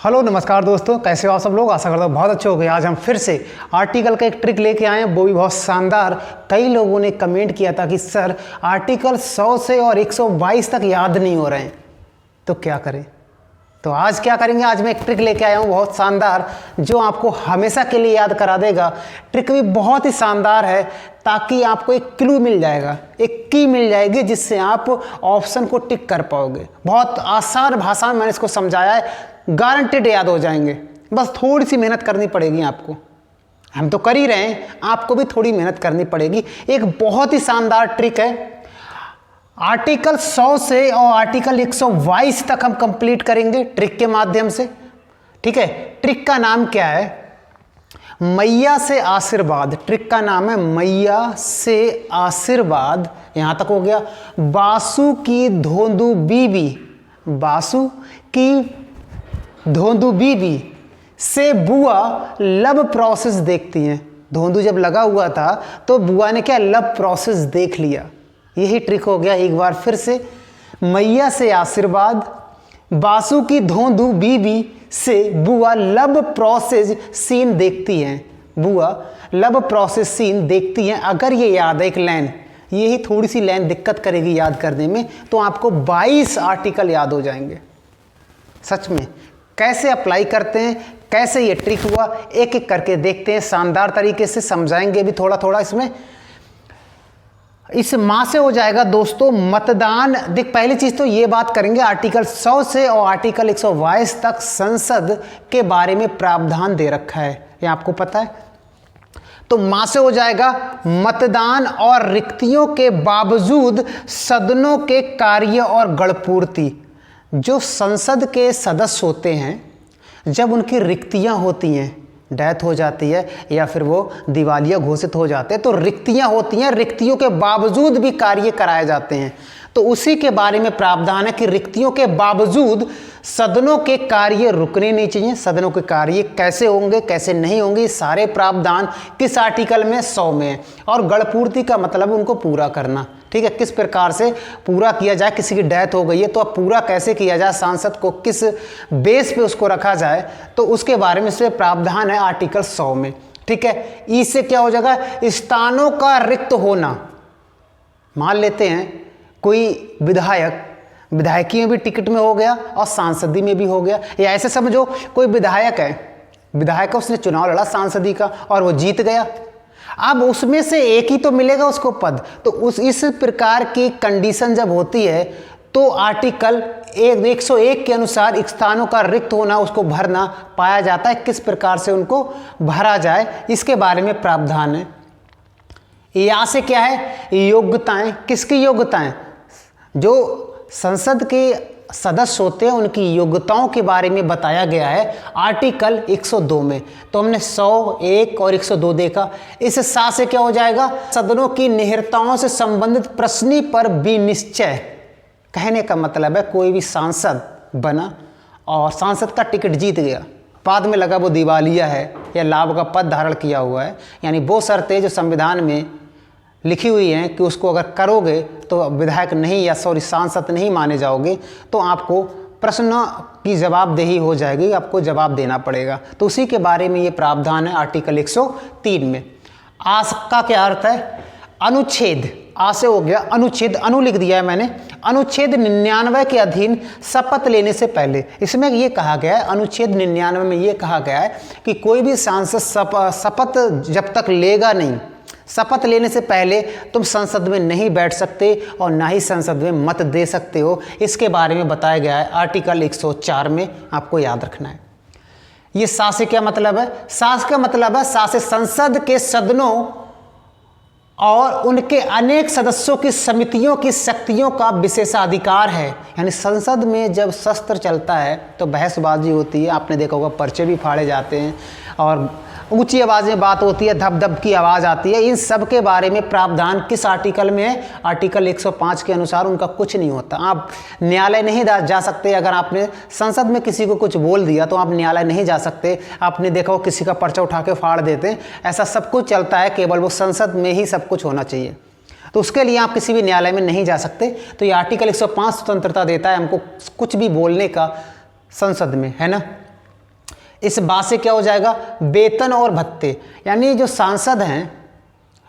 Hello नमस्कार दोस्तों, कैसे हो आप सब लोग। आशा करता हूँ बहुत अच्छे हो गए। आज हम फिर से आर्टिकल का एक ट्रिक लेके आए हैं, वो भी बहुत शानदार। कई लोगों ने कमेंट किया था कि सर आर्टिकल 100 से और 122 तक याद नहीं हो रहे हैं, तो क्या करें। तो आज क्या करेंगे, आज मैं एक ट्रिक लेके आया हूँ बहुत शानदार, जो आपको हमेशा के लिए याद करा देगा। ट्रिक भी बहुत ही शानदार है, ताकि आपको एक क्लू मिल जाएगा, एक की मिल जाएगी, जिससे आप ऑप्शन को टिक कर पाओगे। बहुत आसान भाषा में मैंने इसको समझाया है, गारंटेड याद हो जाएंगे। बस थोड़ी सी मेहनत करनी पड़ेगी आपको। हम तो कर ही रहे हैं, आपको भी थोड़ी मेहनत करनी पड़ेगी। एक बहुत ही शानदार ट्रिक है। आर्टिकल 100 से और आर्टिकल 122 तक हम कंप्लीट करेंगे ट्रिक के माध्यम से। ठीक है, ट्रिक का नाम क्या है? मैया से आशीर्वाद। ट्रिक का नाम है मैया से आशीर्वाद। यहां तक हो गया। बासु की धोंदू बीबी, बासु की धोंदू बीबी से बुआ लब प्रोसेस देखती हैं। धोंदू जब लगा हुआ था तो बुआ ने क्या, लब प्रोसेस देख लिया। यही ट्रिक हो गया। एक बार फिर से, मैया से आशीर्वाद, बासु की धोंदू बीबी से बुआ लब प्रोसेस सीन देखती हैं। बुआ लब प्रोसेस सीन देखती हैं। अगर ये याद है एक लाइन, यही थोड़ी सी लाइन दिक्कत करेगी याद करने में, तो आपको 22 आर्टिकल याद हो जाएंगे। सच में कैसे अप्लाई करते हैं, कैसे ये ट्रिक हुआ, एक एक करके देखते हैं। शानदार तरीके से समझाएंगे भी थोड़ा थोड़ा इसमें। इस माह से हो जाएगा दोस्तों मतदान। देख, पहली चीज तो ये बात करेंगे, आर्टिकल 100 से और आर्टिकल 122 तक संसद के बारे में प्रावधान दे रखा है, ये आपको पता है। तो माह से हो जाएगा मतदान और रिक्तियों के बावजूद सदनों के कार्य और गणपूर्ति। जो संसद के सदस्य होते हैं, जब उनकी रिक्तियां होती हैं, डेथ हो जाती है या फिर वो दिवालिया घोषित हो जाते हैं, तो रिक्तियां होती हैं, रिक्तियों के बावजूद भी कार्य कराए जाते हैं। तो उसी के बारे में प्रावधान है कि रिक्तियों के बावजूद सदनों के कार्य रुकने नहीं चाहिए। सदनों के कार्य कैसे होंगे, कैसे नहीं होंगे, सारे प्रावधान किस आर्टिकल में? 100 में। और गणपूर्ति का मतलब उनको पूरा करना। ठीक है, किस प्रकार से पूरा किया जाए। किसी की डेथ हो गई है तो अब पूरा कैसे किया जाए, सांसद को किस बेस पे उसको रखा जाए, तो उसके बारे में इसमें प्रावधान है आर्टिकल 100 में। ठीक है, इससे क्या हो जाएगा, स्थानों का रिक्त होना। मान लेते हैं कोई विधायक, विधायकी में भी टिकट में हो गया और सांसदी में भी हो गया, या ऐसे समझो कोई विधायक है, विधायक उसने चुनाव लड़ा सांसदी का और वो जीत गया। अब उसमें से एक ही तो मिलेगा उसको पद। तो इस प्रकार की कंडीशन जब होती है, तो आर्टिकल 101 के अनुसार स्थानों का रिक्त होना, उसको भरना पाया जाता है। किस प्रकार से उनको भरा जाए, इसके बारे में प्रावधान है। यहाँ से क्या है, योग्यताएं। किसकी योग्यताएं? जो संसद के सदस्य होते हैं उनकी योग्यताओं के बारे में बताया गया है आर्टिकल 102 में। तो हमने 100, 1 और 102 देखा। इस साथ से क्या हो जाएगा, सदनों की निहिरताओं से संबंधित प्रश्न पर विनिश्चय। कहने का मतलब है कोई भी सांसद बना और सांसद का टिकट जीत गया, बाद में लगा वो दिवालिया है या लाभ का पद धारण किया हुआ है, यानी वो शर्तें जो संविधान में लिखी हुई हैं कि उसको अगर करोगे तो विधायक नहीं या सांसद नहीं माने जाओगे, तो आपको प्रश्न की जवाबदेही हो जाएगी, आपको जवाब देना पड़ेगा। तो उसी के बारे में ये प्रावधान है आर्टिकल 103 में। आस का क्या अर्थ है? अनुच्छेद। आ से हो गया अनुच्छेद, अनु लिख दिया है मैंने। अनुच्छेद 99 के अधीन शपथ लेने से पहले, इसमें ये कहा गया है, अनुच्छेद 99 में ये कहा गया है कि कोई भी सांसद शपथ जब तक लेगा नहीं, शपथ लेने से पहले तुम संसद में नहीं बैठ सकते और ना ही संसद में मत दे सकते हो। इसके बारे में बताया गया है आर्टिकल 104 में, आपको याद रखना है। ये सा से क्या मतलब है? सा का मतलब है, सा से संसद के सदनों और उनके अनेक सदस्यों की समितियों की शक्तियों का विशेषाधिकार है। यानी संसद में जब शस्त्र चलता है तो बहसबाजी होती है, आपने देखा होगा, पर्चे भी फाड़े जाते हैं और ऊंची आवाज़ में बात होती है, धप धप की आवाज़ आती है। इन सब के बारे में प्रावधान किस आर्टिकल में है? आर्टिकल 105 के अनुसार उनका कुछ नहीं होता। आप न्यायालय नहीं जा सकते। अगर आपने संसद में किसी को कुछ बोल दिया तो आप न्यायालय नहीं जा सकते। आपने देखा हो किसी का पर्चा उठा के फाड़ देते हैं, ऐसा सब कुछ चलता है, केवल वो संसद में ही सब कुछ होना चाहिए। तो उसके लिए आप किसी भी न्यायालय में नहीं जा सकते। तो ये आर्टिकल 105 स्वतंत्रता देता है हमको कुछ भी बोलने का संसद में, है ना। इस बात से क्या हो जाएगा, वेतन और भत्ते, यानी जो सांसद हैं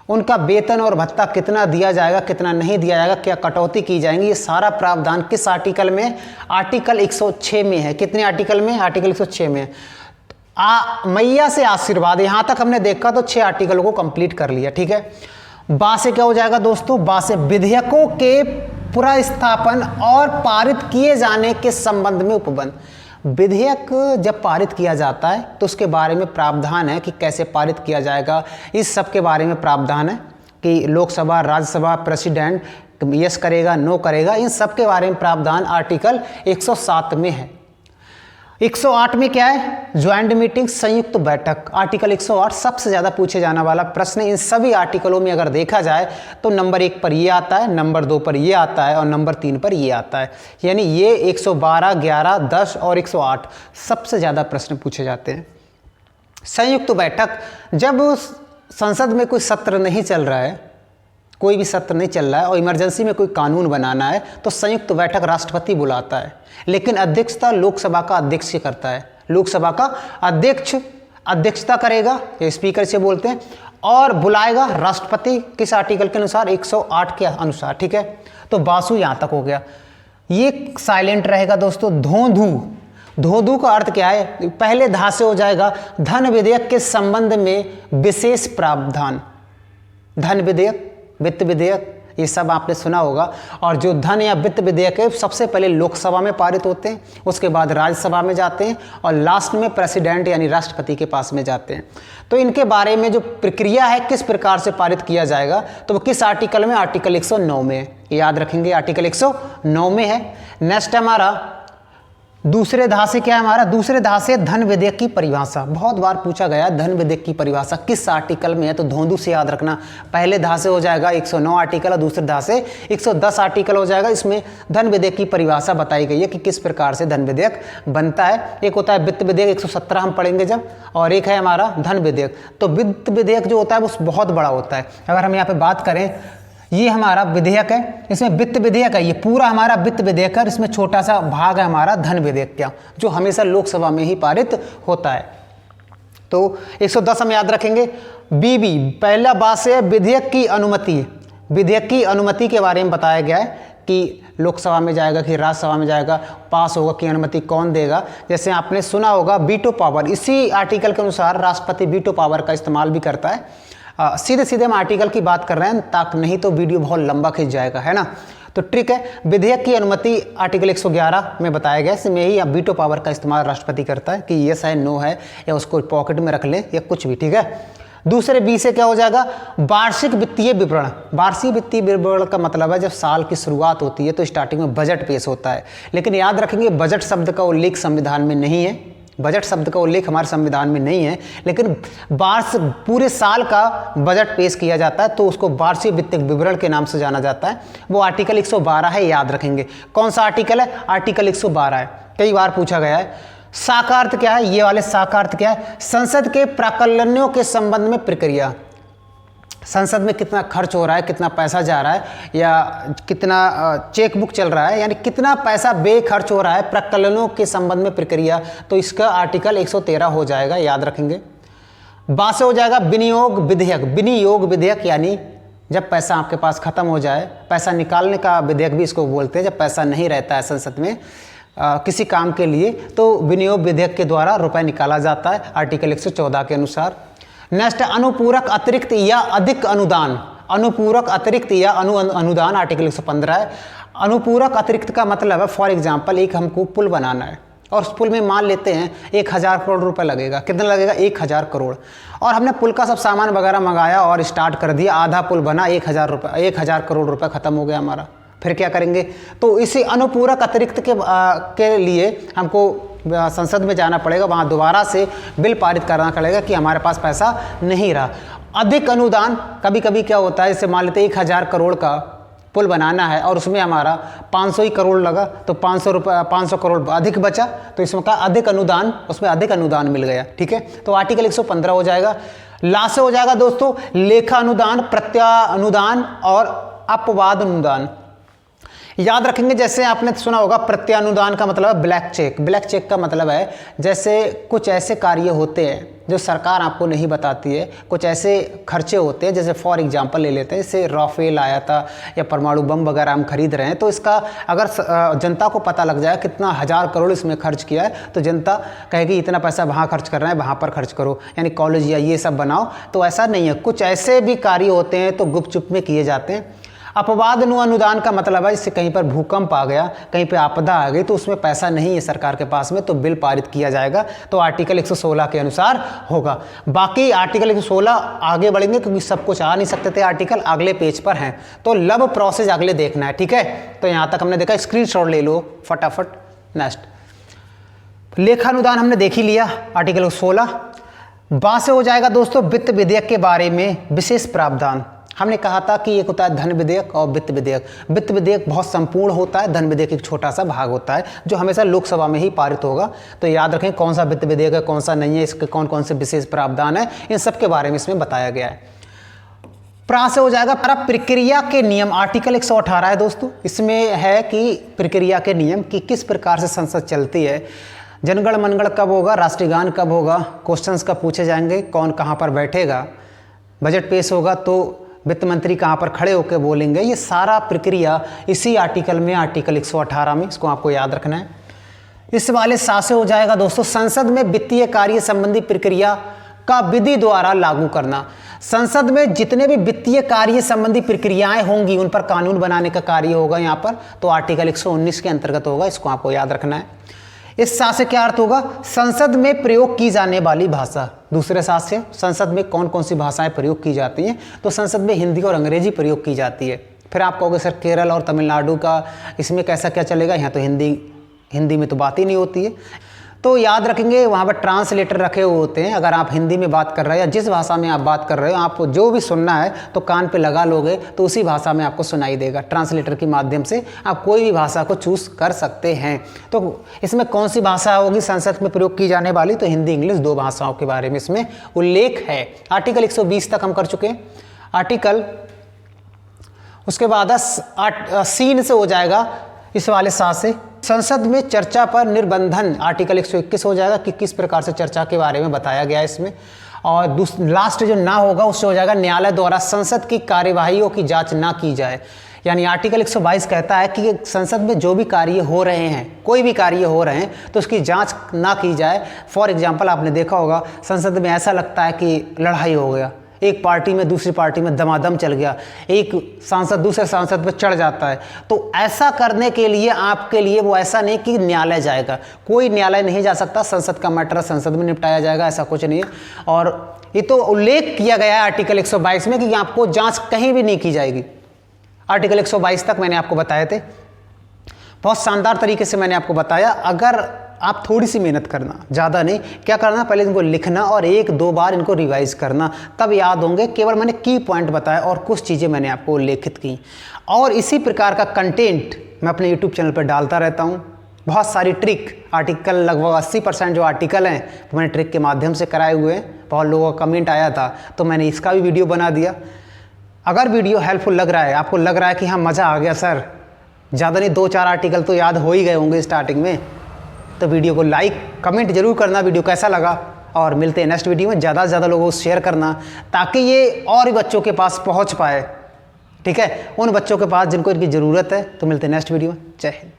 उनका वेतन और भत्ता कितना दिया जाएगा, कितना नहीं दिया जाएगा, क्या कटौती की जाएंगी, ये सारा प्रावधान किस आर्टिकल में, आर्टिकल 106 में है। कितने आर्टिकल में, आर्टिकल 106 में। मैया से आशीर्वाद, यहां तक हमने देखा तो 6 आर्टिकलों को कंप्लीट कर लिया, ठीक है। बा से क्या हो जाएगा दोस्तों, बा से विधेयकों के पुनर्स्थापन और पारित किए जाने के संबंध में उपबंध। विधेयक जब पारित किया जाता है तो उसके बारे में प्रावधान है कि कैसे पारित किया जाएगा, इस सब के बारे में प्रावधान है कि लोकसभा, राज्यसभा, प्रेसिडेंट यस करेगा, नो करेगा, इन सब के बारे में प्रावधान आर्टिकल 107 में है। 108 में क्या है, ज्वाइंट मीटिंग, संयुक्त बैठक। आर्टिकल 108 सबसे ज़्यादा पूछे जाने वाला प्रश्न। इन सभी आर्टिकलों में अगर देखा जाए तो नंबर 1 पर ये आता है, नंबर 2 पर ये आता है और नंबर 3 पर ये आता है। यानी ये 112, 11, 10 और 108 सबसे ज़्यादा प्रश्न पूछे जाते हैं। संयुक्त बैठक, जब संसद में कोई सत्र नहीं चल रहा है, कोई भी सत्र नहीं चल रहा है और इमरजेंसी में कोई कानून बनाना है तो संयुक्त बैठक राष्ट्रपति बुलाता है, लेकिन अध्यक्षता लोकसभा का अध्यक्ष करता है। लोकसभा का अध्यक्ष अध्यक्षता करेगा, ये स्पीकर से बोलते हैं, और बुलाएगा राष्ट्रपति किस आर्टिकल के अनुसार, 108 के अनुसार, ठीक है। तो बासु यहाँ तक हो गया। ये साइलेंट रहेगा दोस्तों। धोंधू, धोंधू का अर्थ क्या है, पहले धा से हो जाएगा, धन विधेयक के संबंध में विशेष प्रावधान। धन विधेयक, वित्त विधेयक, ये सब आपने सुना होगा। और जो धन या वित्त विधेयक है सबसे पहले लोकसभा में पारित होते हैं, उसके बाद राज्यसभा में जाते हैं और लास्ट में प्रेसिडेंट यानी राष्ट्रपति के पास में जाते हैं। तो इनके बारे में जो प्रक्रिया है, किस प्रकार से पारित किया जाएगा, तो वो किस आर्टिकल में, आर्टिकल 109 में है। याद रखेंगे, आर्टिकल 109 में है। नेक्स्ट हमारा दूसरे धा से क्या है, हमारा दूसरे धा से धन विधेयक की परिभाषा। बहुत बार पूछा गया धन विधेयक की परिभाषा किस आर्टिकल में है, तो धोंधू से याद रखना। पहले धा से हो जाएगा 109 आर्टिकल और दूसरे धा से 110 आर्टिकल हो जाएगा। इसमें धन विधेयक की परिभाषा बताई गई है कि किस प्रकार से धन विधेयक बनता है। एक होता है वित्त विधेयक, 117 हम पढ़ेंगे जब, और एक है हमारा धन विधेयक। तो वित्त विधेयक जो होता है वो बहुत बड़ा होता है। अगर हम यहाँ पे बात करें, ये हमारा विधेयक है, इसमें वित्त विधेयक है, ये पूरा हमारा वित्त विधेयक है। इसमें छोटा सा भाग है हमारा धन विधेयक का, जो हमेशा लोकसभा में ही पारित होता है। तो 110 हम याद रखेंगे। बीबी, पहला बात से विधेयक की अनुमति। विधेयक की अनुमति के बारे में बताया गया है कि लोकसभा में जाएगा कि राज्यसभा में जाएगा, पास होगा कि अनुमति कौन देगा। जैसे आपने सुना होगा वीटो पावर, इसी आर्टिकल के अनुसार राष्ट्रपति वीटो पावर का इस्तेमाल भी करता है। सीधे सीधे हम आर्टिकल की बात कर रहे हैं ताकि नहीं तो वीडियो बहुत लंबा खिंच जाएगा, है ना। तो ट्रिक है, विधेयक की अनुमति आर्टिकल 111 में बताया गया, इसमें ही वीटो पावर का इस्तेमाल राष्ट्रपति करता है कि यस है, नो है, या उसको पॉकेट में रख ले या कुछ भी, ठीक है। दूसरे बी से क्या हो जाएगा, वार्षिक वित्तीय विवरण। वार्षिक वित्तीय विवरण का मतलब है जब साल की शुरुआत होती है तो स्टार्टिंग में बजट पेश होता है। लेकिन याद रखेंगे बजट शब्द का उल्लेख संविधान में नहीं है, बजट शब्द का उल्लेख हमारे संविधान में नहीं है, लेकिन पूरे साल का बजट पेश किया जाता है तो उसको वार्षिक वित्तीय विवरण के नाम से जाना जाता है। वो आर्टिकल 112 है, याद रखेंगे। कौन सा आर्टिकल है, आर्टिकल 112 है, कई बार पूछा गया है। साकार्थ क्या है, ये वाले साकार्थ क्या है, संसद के प्राकलनों के संबंध में प्रक्रिया। संसद में कितना खर्च हो रहा है, कितना पैसा जा रहा है, या कितना चेक बुक चल रहा है, यानी कितना पैसा बेखर्च हो रहा है, प्रकलनों के संबंध में प्रक्रिया। तो इसका आर्टिकल 113 हो जाएगा, याद रखेंगे। बात से हो जाएगा विनियोग विधेयक। विनियोग विधेयक यानी जब पैसा आपके पास खत्म हो जाए, पैसा निकालने का विधेयक भी इसको बोलते हैं। जब पैसा नहीं रहता है संसद में किसी काम के लिए, तो विनियोग विधेयक के द्वारा रुपए निकाला जाता है, आर्टिकल 114 के अनुसार। नेक्स्ट, अनुपूरक अतिरिक्त या अधिक अनुदान। अनुपूरक अतिरिक्त या अनुदान आर्टिकल 115 है। अनुपूरक अतिरिक्त का मतलब है, फॉर एग्जांपल एक हमको पुल बनाना है और उस पुल में मान लेते हैं 1000 करोड़ रुपए लगेगा। कितना लगेगा, 1000 करोड़। और हमने पुल का सब सामान वगैरह मंगाया और स्टार्ट कर दिया, आधा पुल बना, 1000 करोड़ रुपए खत्म हो गया हमारा। फिर क्या करेंगे, तो इसी अनुपूरक अतिरिक्त के लिए हमको संसद में जाना पड़ेगा, वहाँ दोबारा से बिल पारित करना पड़ेगा कि हमारे पास पैसा नहीं रहा। अधिक अनुदान, कभी कभी क्या होता है, जैसे मान लेते 1000 करोड़ का पुल बनाना है और उसमें हमारा 500 ही करोड़ लगा, तो 500 करोड़ अधिक बचा, तो इसमें का अधिक अनुदान, उसमें अधिक अनुदान मिल गया, ठीक है। तो आर्टिकल 115 हो जाएगा। ला से हो जाएगा दोस्तों लेखा अनुदान, प्रत्यानुदान और अपवाद अनुदान। याद रखेंगे, जैसे आपने सुना होगा प्रत्यानुदान का मतलब है ब्लैक चेक। ब्लैक चेक का मतलब है जैसे कुछ ऐसे कार्य होते हैं जो सरकार आपको नहीं बताती है, कुछ ऐसे खर्चे होते हैं, जैसे फॉर एग्जांपल ले लेते हैं, जैसे राफेल आया था या परमाणु बम वगैरह हम खरीद रहे हैं, तो इसका अगर जनता को पता लग जाए कितना 1000 करोड़ इसमें खर्च किया है, तो जनता कहेगी इतना पैसा वहाँ खर्च कर रहे हैं, वहाँ पर खर्च करो, यानी कॉलेज या ये सब बनाओ। तो ऐसा नहीं है, कुछ ऐसे भी कार्य होते हैं तो गुपचुप में किए जाते हैं। अपवाद अनुदान का मतलब है इससे कहीं पर भूकंप आ गया, कहीं पे आपदा आ गई, तो उसमें पैसा नहीं है सरकार के पास में, तो बिल पारित किया जाएगा, तो आर्टिकल 116 के अनुसार होगा। बाकी आर्टिकल 116 आगे बढ़ेंगे क्योंकि सब कुछ आ नहीं सकते थे, आर्टिकल अगले पेज पर हैं, तो लब प्रोसेस अगले देखना है, ठीक है। तो यहाँ तक हमने देखा, स्क्रीनशॉट ले लो फटाफट। नेक्स्ट लेखानुदान हमने देख ही लिया, आर्टिकल 16। बा से हो जाएगा दोस्तों वित्त विधेयक के बारे में विशेष प्रावधान। हमने कहा था कि एक होता है धन विधेयक और वित्त विधेयक। वित्त विधेयक बहुत संपूर्ण होता है, धन विधेयक एक छोटा सा भाग होता है जो हमेशा लोकसभा में ही पारित होगा। तो याद रखें कौन सा वित्त विधेयक है, कौन सा नहीं है, इसके कौन कौन से विशेष प्रावधान है, इन सब के बारे में इसमें बताया गया है। प्रा से हो जाएगा प्रक्रिया के नियम। आर्टिकल 118 है दोस्तों, इसमें है कि प्रक्रिया के नियम कि किस प्रकार से संसद चलती है, जनगण मनगण कब होगा, राष्ट्रीय गान कब होगा, क्वेश्चंस कब पूछे जाएंगे, कौन कहाँ पर बैठेगा, बजट पेश होगा तो वित्त मंत्री कहाँ पर खड़े होकर बोलेंगे, ये सारा प्रक्रिया इसी आर्टिकल में, आर्टिकल 118 में, इसको आपको याद रखना है। इस वाले सा से हो जाएगा दोस्तों संसद में वित्तीय कार्य संबंधी प्रक्रिया का विधि द्वारा लागू करना। संसद में जितने भी वित्तीय कार्य संबंधी प्रक्रियाएं होंगी उन पर कानून बनाने का कार्य होगा यहाँ पर, तो आर्टिकल 119 के अंतर्गत होगा, इसको आपको याद रखना है। इस सा से क्या अर्थ होगा, संसद में प्रयोग की जाने वाली भाषा। दूसरे सा से संसद में कौन कौन सी भाषाएं प्रयोग की जाती हैं, तो संसद में हिंदी और अंग्रेजी प्रयोग की जाती है। फिर आप कहोगे सर केरल और तमिलनाडु का इसमें कैसा क्या चलेगा, यहाँ तो हिंदी में तो बात ही नहीं होती है। तो याद रखेंगे वहाँ पर ट्रांसलेटर रखे हुए होते हैं, अगर आप हिंदी में बात कर रहे हैं या जिस भाषा में आप बात कर रहे हो, आपको जो भी सुनना है तो कान पे लगा लोगे तो उसी भाषा में आपको सुनाई देगा। ट्रांसलेटर के माध्यम से आप कोई भी भाषा को चूज़ कर सकते हैं। तो इसमें कौन सी भाषा होगी संसद में प्रयोग की जाने वाली, तो हिंदी इंग्लिश 2 भाषाओं के बारे में इसमें उल्लेख है। आर्टिकल 120 तक हम कर चुके हैं। आर्टिकल उसके बाद सीन से हो जाएगा इस वाले सा से संसद में चर्चा पर निर्बंधन। आर्टिकल 121 हो जाएगा कि किस प्रकार से चर्चा के बारे में बताया गया है इसमें। और लास्ट जो ना होगा उससे हो जाएगा न्यायालय द्वारा संसद की कार्यवाहियों की जांच ना की जाए। यानी आर्टिकल 122 कहता है कि संसद में जो भी कार्य हो रहे हैं, कोई भी कार्य हो रहे हैं, तो उसकी जांच ना की जाए। फॉर एग्जांपल आपने देखा होगा संसद में ऐसा लगता है कि लड़ाई हो गया, एक पार्टी में दूसरी पार्टी में दमादम चल गया, एक सांसद दूसरे सांसद पर चढ़ जाता है, तो ऐसा करने के लिए आपके लिए वो ऐसा नहीं कि न्यायालय जाएगा, कोई न्यायालय नहीं जा सकता, संसद का मैटर संसद में निपटाया जाएगा, ऐसा कुछ नहीं है। और ये तो उल्लेख किया गया है आर्टिकल 122 में कि आपको जांच कहीं भी नहीं की जाएगी। आर्टिकल 122 तक मैंने आपको बताए थे, बहुत शानदार तरीके से मैंने आपको बताया। अगर आप थोड़ी सी मेहनत करना, ज़्यादा नहीं, क्या करना, पहले इनको लिखना और 1-2 बार इनको रिवाइज करना, तब याद होंगे। केवल मैंने की पॉइंट बताया और कुछ चीज़ें मैंने आपको उल्लेखित की। और इसी प्रकार का कंटेंट मैं अपने यूट्यूब चैनल पर डालता रहता हूँ। बहुत सारी ट्रिक, आर्टिकल लगभग 80% जो आर्टिकल हैं तो मैंने ट्रिक के माध्यम से कराए हुए हैं। बहुत लोगों का कमेंट आया था तो मैंने इसका भी वीडियो बना दिया। अगर वीडियो हेल्पफुल लग रहा है, आपको लग रहा है कि हाँ मज़ा आ गया सर, ज़्यादा नहीं 2-4 आर्टिकल तो याद हो ही गए होंगे स्टार्टिंग में, तो वीडियो को लाइक कमेंट जरूर करना, वीडियो कैसा लगा। और मिलते हैं नेक्स्ट वीडियो में। ज़्यादा से ज़्यादा लोगों को शेयर करना ताकि ये और भी बच्चों के पास पहुंच पाए, ठीक है, उन बच्चों के पास जिनको इनकी ज़रूरत है। तो मिलते हैं नेक्स्ट वीडियो में। जय हिंद।